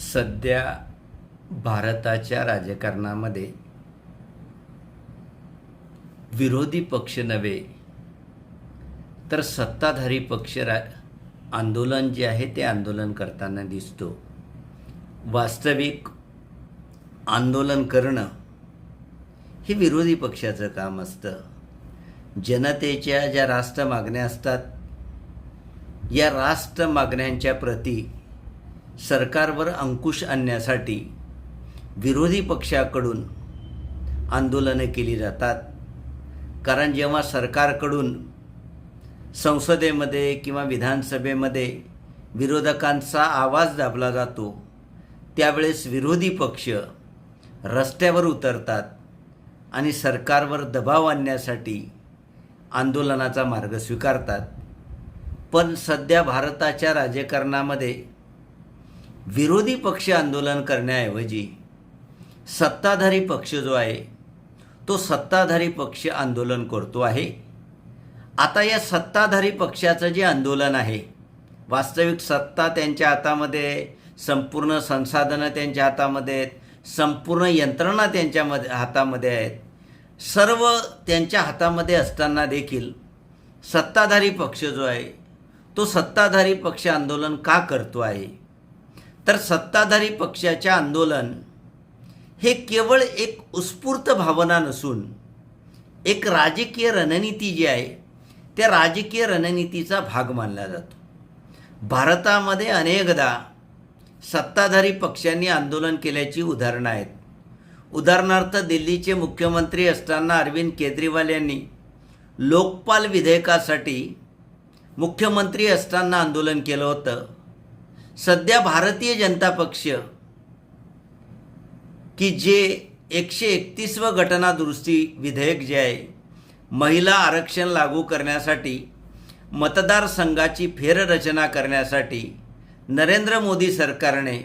सध्या भारताच्या राजकारणामध्ये विरोधी पक्ष नव्हे तर सत्ताधारी पक्ष आंदोलन जे आहे ते आंदोलन करताना दिसतो. वास्तविक आंदोलन करणं हे विरोधी पक्षाचं काम असतं. जनतेच्या ज्या राष्ट्र मागण्या असतात, या राष्ट्र मागण्यांच्या प्रती सरकारवर अंकुश आणण्यासाठी विरोधी पक्षाकडून आंदोलनं केली जातात. कारण जेव्हा सरकारकडून संसदेमध्ये किंवा विधानसभेमध्ये विरोधकांचा आवाज दाबला जातो, त्यावेळेस विरोधी पक्ष रस्त्यावर उतरतात आणि सरकारवर दबाव आणण्यासाठी आंदोलनाचा मार्ग स्वीकारतात. पण सध्या भारताच्या राजकारणामध्ये विरोधी पक्ष आंदोलन करण्याऐवजी सत्ताधारी पक्ष जो आहे तो सत्ताधारी पक्ष आंदोलन करतो आहे. आता या सत्ताधारी पक्षाचं जे आंदोलन आहे, वास्तविक सत्ता त्यांच्या हातामध्ये, संपूर्ण संसाधनं त्यांच्या हातामध्ये आहेत, संपूर्ण यंत्रणा त्यांच्या हातामध्ये आहेत. सर्व त्यांच्या हातामध्ये असताना देखील सत्ताधारी पक्ष जो आहे तो सत्ताधारी पक्ष आंदोलन का करतो आहे? तर सत्ताधारी पक्षाचे आंदोलन हे केवळ एक उत्स्फूर्त भावना नसून एक राजकीय रणनीती जी आहे त्या राजकीय रणनीतीचा भाग मानला जातो. भारतामध्ये अनेकदा सत्ताधारी पक्षांनी आंदोलन केल्याची उदाहरणं आहेत. उदाहरणार्थ दिल्लीचे मुख्यमंत्री असताना अरविंद केजरीवाल यांनी लोकपाल विधेयकासाठी मुख्यमंत्री असताना आंदोलन केलं होतं. सध्या भारतीय जनता पक्ष की जे 131वं घटना दुरुस्ती विधेयक जे आहे, महिला आरक्षण लागू करण्यासाठी, मतदारसंघाची फेररचना करण्यासाठी नरेंद्र मोदी सरकारने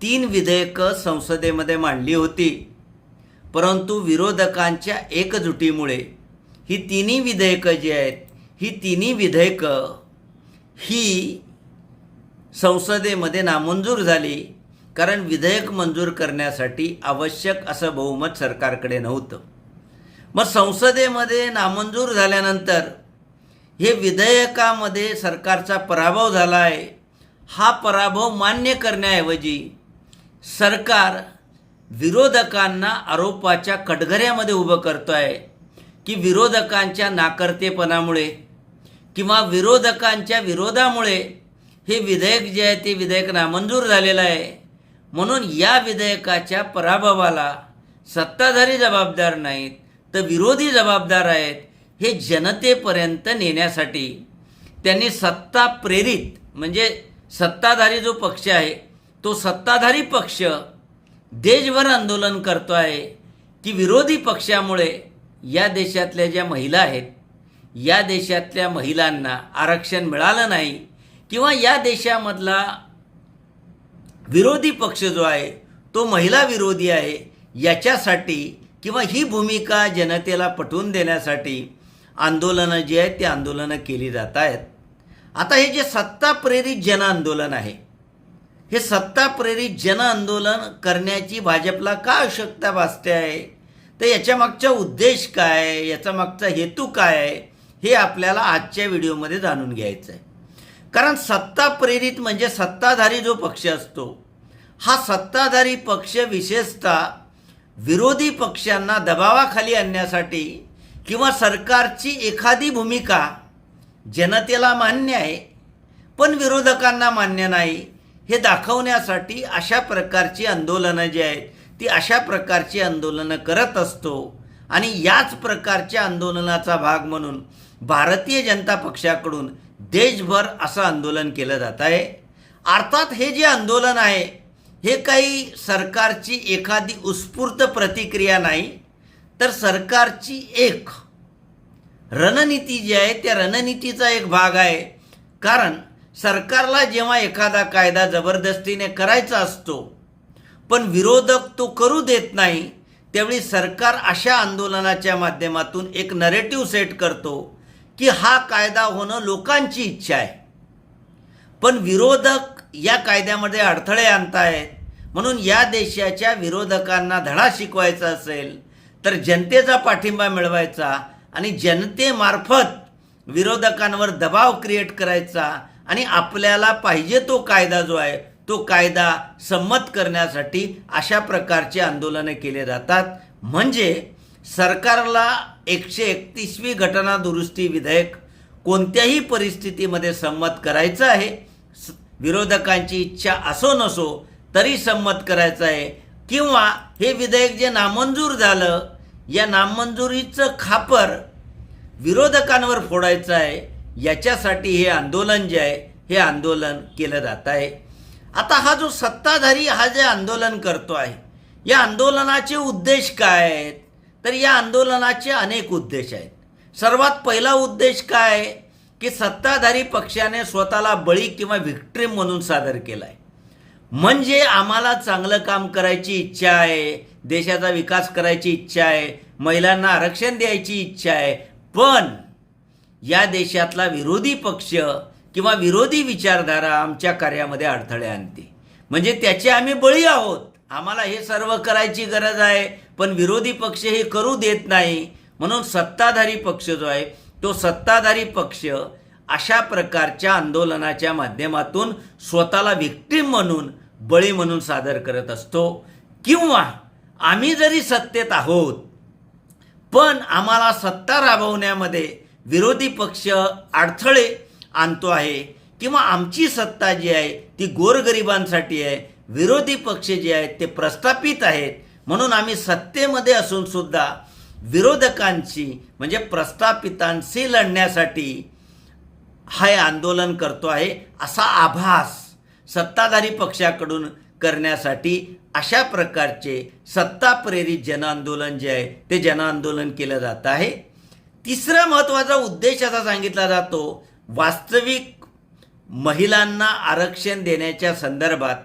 3 विधेयकं संसदेमध्ये मांडली होती. परंतु विरोधकांच्या एकजुटीमुळे ही तिन्ही विधेयकं जी आहेत, ही तिन्ही विधेयकं ही संसदेमध्ये नामंजूर झाली. कारण विधेयक मंजूर करण्यासाठी आवश्यक असं बहुमत सरकारकडे नव्हतं. मग संसदेमध्ये नामंजूर झाल्यानंतर हे विधेयकामध्ये सरकारचा पराभव झाला आहे. हा पराभव मान्य करण्याऐवजी सरकार विरोधकांना आरोपाच्या कटघऱ्यामध्ये उभं करतो आहे की विरोधकांच्या नाकर्तेपणामुळे किंवा विरोधकांच्या विरोधामुळे हे विधेयक जे आहे ते विधेयक नामंजूर झालेलं आहे. म्हणून या विधेयकाच्या पराभवाला सत्ताधारी जबाबदार नाहीत तर विरोधी जबाबदार आहेत. हे जनतेपर्यंत नेण्यासाठी त्यांनी सत्ता प्रेरित, म्हणजे सत्ताधारी जो पक्ष आहे तो सत्ताधारी पक्ष देशभर आंदोलन करतो आहे की विरोधी पक्षामुळे या देशातल्या ज्या महिला आहेत, या देशातल्या महिलांना आरक्षण मिळालं नाही किंवा या देशामधला विरोधी पक्ष जो आहे तो महिला विरोधी आहे, याच्यासाठी किंवा ही भूमिका जनतेला पटवून देण्यासाठी आंदोलनं जी आहेत ती आंदोलनं केली जात आहेत. आता हे जे सत्ता प्रेरित जन आंदोलन आहे, हे सत्ता प्रेरित जन आंदोलन करण्याची भाजपला का आवश्यकता भासते आहे? तर याच्या मागचा उद्देश काय, याचा मागचा हेतू काय आहे, हे आपल्याला आजच्या व्हिडिओमध्ये जाणून घ्यायचं आहे. कारण सत्ता प्रेरित म्हणजे सत्ताधारी जो पक्ष असतो, हा सत्ताधारी पक्ष विशेषतः विरोधी पक्षांना दबावाखाली आणण्यासाठी किंवा सरकारची एखादी भूमिका जनतेला मान्य आहे पण विरोधकांना मान्य नाही हे दाखवण्यासाठी अशा प्रकारची आंदोलनं जी आहेत ती अशा प्रकारची आंदोलनं करत असतो. आणि याच प्रकारच्या आंदोलनाचा भाग म्हणून भारतीय जनता पक्षाकडून देशभर असं आंदोलन केलं जात आहे. अर्थात हे जे आंदोलन आहे हे काही सरकारची एखादी उत्स्फूर्त प्रतिक्रिया नाही, तर सरकारची एक रणनीती जी आहे त्या रणनीतीचा एक भाग आहे. कारण सरकारला जेव्हा एखादा कायदा जबरदस्तीने करायचा असतो पण विरोधक तो करू देत नाही, त्यावेळी सरकार अशा आंदोलनाच्या माध्यमातून एक नरेटिव्ह सेट करतो की हा कायदा होणं लोकांची इच्छा आहे, पण विरोधक या कायद्यामध्ये अडथळे आणतायत. म्हणून या देशाच्या विरोधकांना धडा शिकवायचा असेल तर जनतेचा पाठिंबा मिळवायचा आणि जनतेमार्फत विरोधकांवर दबाव क्रिएट करायचा आणि आपल्याला पाहिजे तो कायदा जो आहे तो कायदा संमत करण्यासाठी अशा प्रकारचे आंदोलनं केले जातात. म्हणजे सरकारला 131वी घटना दुरुस्ती विधेयक कोणत्याही परिस्थितीमध्ये संमत करायचं आहे. विरोधकांची इच्छा असो नसो तरी संमत करायचं आहे. किंवा हे विधेयक जे नामंजूर झालं या नामंजुरीचं खापर विरोधकांवर फोडायचं आहे. याच्यासाठी हे आंदोलन जे आहे हे आंदोलन केलं जात आहे. आता हा जो सत्ताधारी हा जे आंदोलन करतो आहे या आंदोलनाचे उद्देश काय आहेत तर या आंदोलनाचे अनेक उद्देश आहेत. सर्वात पहिला उद्देश काय की सत्ताधारी पक्षाने स्वतःला बळी किंवा व्हिक्टिम म्हणून सादर केला आहे. म्हणजे आम्हाला चांगलं काम करायची इच्छा आहे, देशाचा विकास करायची इच्छा आहे, महिलांना आरक्षण द्यायची इच्छा आहे, पण या देशातला विरोधी पक्ष किंवा विरोधी विचारधारा आमच्या कार्यामध्ये अडथळे आणते. म्हणजे त्याचे आम्ही बळी आहोत. आम्हाला हे सर्व करायची गरज आहे पण विरोधी पक्ष हे करू देत नाही. म्हणून सत्ताधारी पक्ष जो आहे तो सत्ताधारी पक्ष अशा प्रकारच्या आंदोलनाच्या माध्यमातून स्वतःला व्हिक्टिम म्हणून बळी म्हणून सादर करत असतो. किंवा आम्ही जरी सत्तेत आहोत पण आम्हाला सत्ता राबवण्यामध्ये विरोधी पक्ष अडथळे आणतो आहे किंवा आमची सत्ता जी आहे ती गोरगरिबांसाठी आहे, विरोधी पक्ष जे आहेत ते प्रस्थापित आहेत, म्हणून आम्ही सत्तेमध्ये असून सुद्धा विरोधकांची म्हणजे प्रस्थापितांशी लढण्यासाठी हे आंदोलन करतो आहे असा आभास सत्ताधारी पक्षाकडून करण्यासाठी अशा प्रकारचे सत्ता प्रेरित जनआंदोलन जे आहे ते जनआंदोलन केलं जात आहे. तिसरा महत्त्वाचा उद्देश असा सांगितला जातो, वास्तविक महिलांना आरक्षण देण्याच्या संदर्भात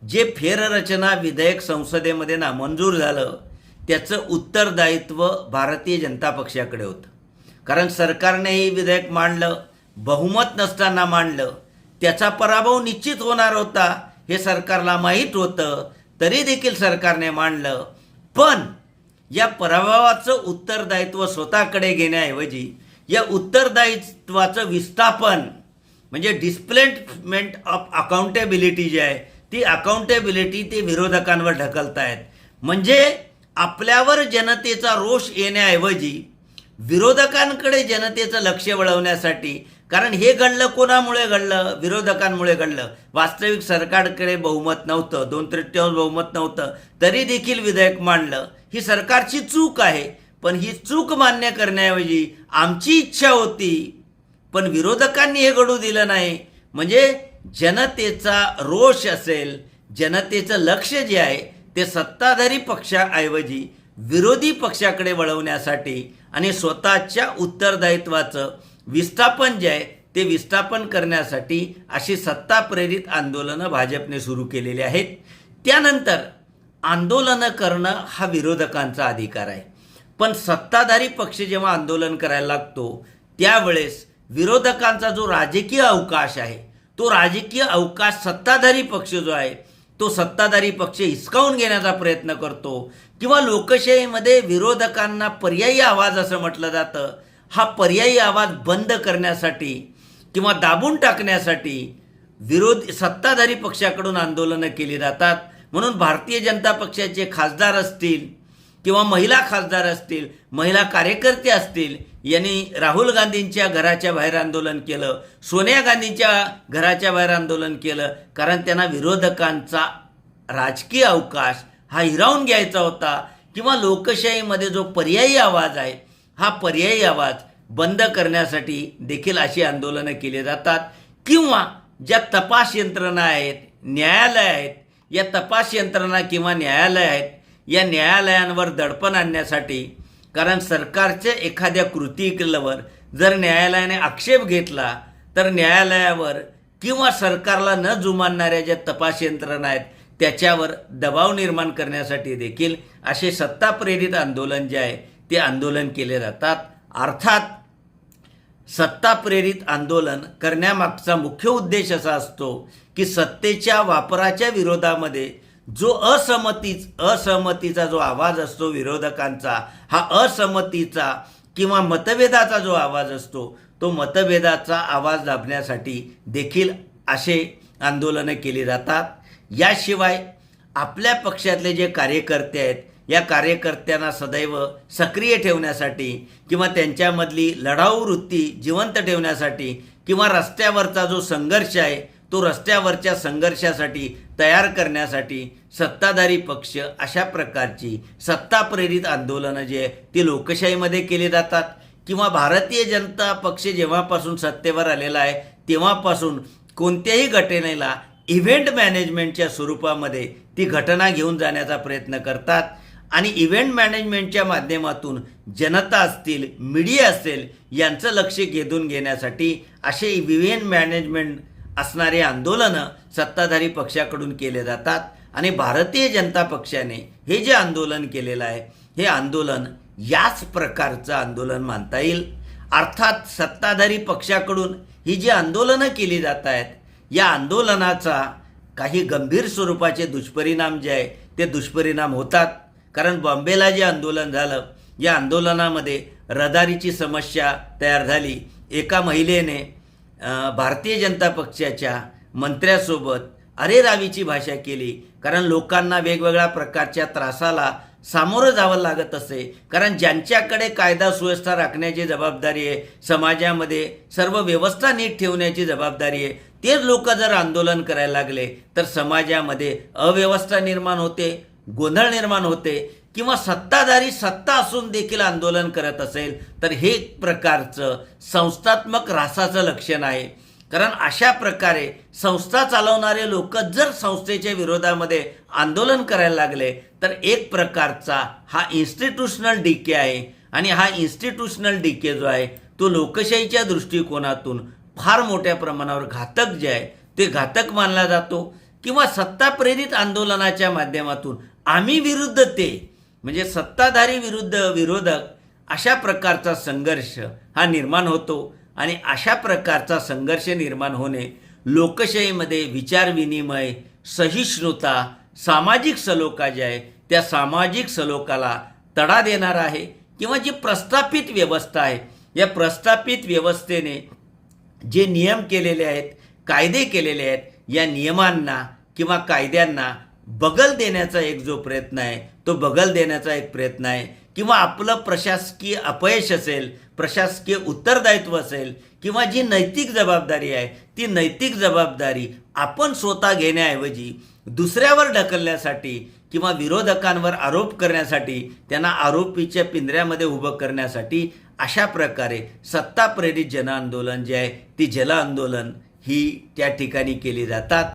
जे फेररचना विधेयक संसदेमध्ये नामंजूर झालं त्याचं उत्तरदायित्व भारतीय जनता पक्षाकडे होतं. कारण सरकारने हे विधेयक मांडलं, बहुमत नसताना मांडलं, त्याचा पराभव निश्चित होणार होता हे सरकारला माहीत होतं, तरी देखील सरकारने मांडलं. पण या पराभवाचं उत्तरदायित्व स्वतःकडे घेण्याऐवजी या उत्तरदायित्वाचं विस्थापन म्हणजे डिस्प्लेसमेंट ऑफ अकाउंटेबिलिटी जी आहे ती अकाउंटेबिलिटी ते विरोधकांवर ढकलतायत. म्हणजे आपल्यावर जनतेचा रोष येण्याऐवजी विरोधकांकडे जनतेचं लक्ष वळवण्यासाठी, कारण हे घडलं कोणामुळे घडलं, विरोधकांमुळे घडलं. वास्तविक सरकारकडे बहुमत नव्हतं, 2/3 बहुमत नव्हतं, तरी देखील विधेयक मांडलं. ही सरकारची चूक आहे, पण ही चूक मान्य करण्याऐवजी आमची इच्छा होती पण विरोधकांनी हे घडू दिलं नाही. म्हणजे जनतेचा रोष असेल, जनतेचं लक्ष जे आहे ते सत्ताधारी पक्षाऐवजी विरोधी पक्षाकडे वळवण्यासाठी आणि स्वतःच्या उत्तरदायित्वाचं विस्थापन जे आहे ते विस्थापन करण्यासाठी अशी सत्ता प्रेरित आंदोलनं भाजपने सुरू केलेली आहेत. त्यानंतर आंदोलनं करणं हा विरोधकांचा अधिकार आहे, पण सत्ताधारी पक्ष जेव्हा आंदोलन करायला लागतो त्यावेळेस विरोधकांचा जो राजकीय अवकाश आहे तो राजकीय अवकाश सत्ताधारी पक्ष जो आहे तो सत्ताधारी पक्ष हिसकावून घेण्याचा प्रयत्न करतो. किंवा लोकशाहीमध्ये विरोधकांना पर्यायी आवाज असं म्हटलं जातं, हा पर्यायी आवाज बंद करण्यासाठी किंवा दाबून टाकण्यासाठी सत्ताधारी पक्षाकडून आंदोलनं केली जातात. म्हणून भारतीय जनता पक्षाचे खासदार असतील किंवा महिला खासदार असतील, महिला कार्यकर्ते असतील, यांनी राहुल गांधींच्या घराच्या बाहेर आंदोलन केलं, सोनिया गांधींच्या घराच्या बाहेर आंदोलन केलं, कारण त्यांना विरोधकांचा राजकीय अवकाश हा हिरावून घ्यायचा होता. किंवा लोकशाहीमध्ये जो पर्यायी आवाज आहे हा पर्यायी आवाज बंद करण्यासाठी देखील अशी आंदोलनं केली जातात. किंवा ज्या तपास यंत्रणा आहेत, न्यायालय आहेत, या तपास यंत्रणा किंवा न्यायालय आहेत या न्यायालयांवर दडपण आणण्यासाठी, कारण सरकारच्या एखाद्या कृतीवर जर न्यायालयाने आक्षेप घेतला तर न्यायालयावर किंवा सरकारला न जुमानणाऱ्या ज्या तपास यंत्रणा आहेत त्याच्यावर दबाव निर्माण करण्यासाठी देखील असे सत्ता प्रेरित आंदोलन जे आहे ते आंदोलन केले जातात. अर्थात सत्ता प्रेरित आंदोलन करण्यामागचा मुख्य उद्देश असा असतो की सत्तेच्या वापराच्या विरोधामध्ये जो असहमतीचा जो आवाज असतो विरोधकांचा, हा असहमतीचा किंवा मतभेदाचा जो आवाज असतो, तो मतभेदाचा आवाज दाबण्यासाठी देखील असे आंदोलनं केली जातात. याशिवाय आपल्या पक्षातले जे कार्यकर्ते आहेत, या कार्यकर्त्यांना सदैव सक्रिय ठेवण्यासाठी किंवा त्यांच्यामधली लढाऊ वृत्ती जिवंत ठेवण्यासाठी किंवा रस्त्यावरचा जो संघर्ष आहे तो रस्त्यावरच्या संघर्षासाठी तयार करण्यासाठी सत्ताधारी पक्ष अशा प्रकारची सत्ताप्रेरित आंदोलनं जे आहे ती लोकशाहीमध्ये केली जातात. किंवा भारतीय जनता पक्ष जेव्हापासून सत्तेवर आलेला आहे तेव्हापासून कोणत्याही घटनेला इव्हेंट मॅनेजमेंटच्या स्वरूपामध्ये ती घटना घेऊन जाण्याचा प्रयत्न करतात आणि इव्हेंट मॅनेजमेंटच्या माध्यमातून जनता असतील, मीडिया असेल, यांचं लक्ष वेधून घेण्यासाठी असे इव्हेंट मॅनेजमेंट असणारे आंदोलनं सत्ताधारी पक्षाकडून केले जातात. आणि भारतीय जनता पक्षाने हे जे आंदोलन केलेलं आहे हे आंदोलन याच प्रकारचं आंदोलन मानता येईल. अर्थात सत्ताधारी पक्षाकडून ही जी आंदोलनं केली जात आहेत या आंदोलनाचा काही गंभीर स्वरूपाचे दुष्परिणाम जे आहे ते दुष्परिणाम होतात. कारण बॉम्बेला जे आंदोलन झालं या आंदोलनामध्ये रहदारीची समस्या तयार झाली. एका महिलेने भारतीय जनता पक्षाच्या मंत्र्यासोबत अरेरावीची भाषा केली, कारण लोकांना वेगवेगळ्या प्रकारच्या त्रासाला सामोरं जावं लागत असे. कारण ज्यांच्याकडे कायदा सुव्यवस्था राखण्याची जबाबदारी आहे, समाजामध्ये सर्व व्यवस्था नीट ठेवण्याची जबाबदारी आहे, तेच लोक जर आंदोलन करायला लागले तर समाजामध्ये अव्यवस्था निर्माण होते, गोंधळ निर्माण होते. किंवा सत्ताधारी सत्ता असून देखील आंदोलन करत असेल तर हे एक प्रकारचं संस्थात्मक ऱ्हासाचं लक्षण आहे. कारण अशा प्रकारे संस्था चालवणारे लोक जर संस्थेच्या विरोधामध्ये आंदोलन करायला लागले तर एक प्रकारचा हा इन्स्टिट्यूशनल डीके आहे. आणि हा इन्स्टिट्यूशनल डीके जो आहे तो लोकशाहीच्या दृष्टिकोनातून फार मोठ्या प्रमाणावर घातक जे आहे ते घातक मानला जातो. किंवा सत्ता प्रेरित आंदोलनाच्या माध्यमातून आम्ही विरुद्ध ते, म्हणजे सत्ताधारी विरुद्ध विरोधक, अशा प्रकारचा संघर्ष हा निर्माण होतो. आणि अशा प्रकारचा संघर्ष निर्माण होणे लोकशाहीमध्ये विचार विनिमय, सहिष्णुता, सामाजिक सलोखा जे आहे त्या सामाजिक सलोखाला तडा देणार आहे. किंवा जी प्रस्थापित व्यवस्था आहे या प्रस्थापित व्यवस्थेने जे नियम केलेले आहेत, कायदे केलेले आहेत, या नियमांना किंवा कायद्यांना बगल देण्याचा एक जो प्रयत्न आहे तो बगल देण्याचा एक प्रयत्न आहे. किंवा आपलं प्रशासकीय अपयश असेल, प्रशासकीय उत्तरदायित्व असेल किंवा जी नैतिक जबाबदारी आहे ती नैतिक जबाबदारी आपण स्वतः घेण्याऐवजी दुसऱ्यावर ढकलण्यासाठी किंवा विरोधकांवर आरोप करण्यासाठी, त्यांना आरोपीच्या पिंजऱ्यामध्ये उभं करण्यासाठी अशा प्रकारे सत्ता प्रेरित जनआंदोलन जे आहे ती जन आंदोलन ही त्या ठिकाणी केली जातात.